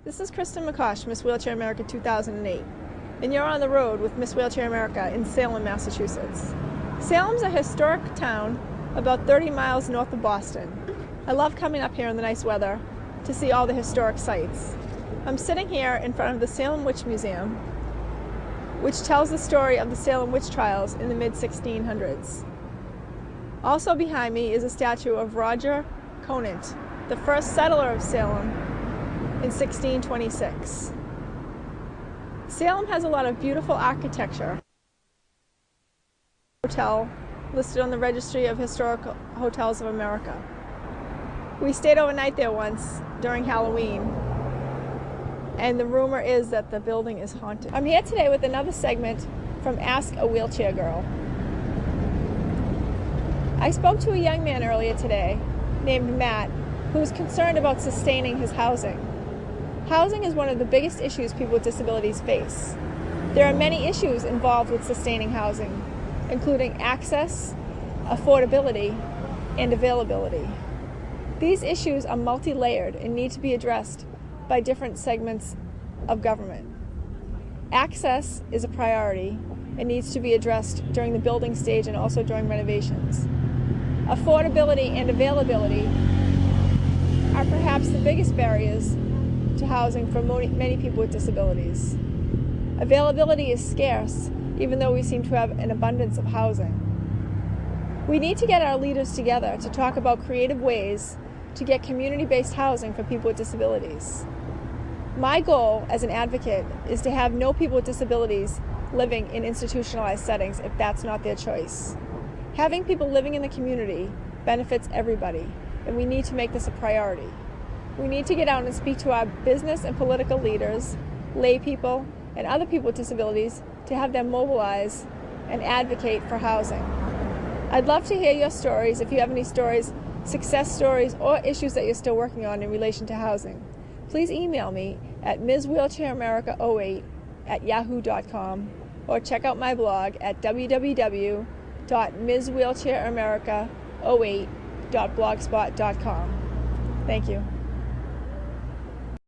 This is Kristen McCosh, Miss Wheelchair America 2008, and you're on the road with Miss Wheelchair America in Salem, Massachusetts. Salem's a historic town about 30 miles north of Boston. I love coming up here in the nice weather to see all the historic sites. I'm sitting here in front of the Salem Witch Museum, which tells the story of the Salem witch trials in the mid-1600s. Also behind me is a statue of Roger Conant, the first settler of Salem in 1626. Salem has a lot of beautiful architecture. Hotel listed on the Registry of Historical Hotels of America. We stayed overnight there once during Halloween, and the rumor is that the building is haunted. I'm here today with another segment from Ask a Wheelchair Girl. I spoke to a young man earlier today named Matt who was concerned about sustaining his housing. Housing is one of the biggest issues people with disabilities face. There are many issues involved with sustaining housing, including access, affordability, and availability. These issues are multi-layered and need to be addressed by different segments of government. Access is a priority and needs to be addressed during the building stage and also during renovations. Affordability and availability are perhaps the biggest barriers to housing for many people with disabilities. Availability is scarce, even though we seem to have an abundance of housing. We need to get our leaders together to talk about creative ways to get community-based housing for people with disabilities. My goal as an advocate is to have no people with disabilities living in institutionalized settings if that's not their choice. Having people living in the community benefits everybody, and we need to make this a priority. We need to get out and speak to our business and political leaders, lay people, and other people with disabilities to have them mobilize and advocate for housing. I'd love to hear your stories if you have any stories, success stories, or issues that you're still working on in relation to housing. Please email me at mswheelchairamerica08@yahoo.com or check out my blog at www.mswheelchairamerica08.blogspot.com. Thank you.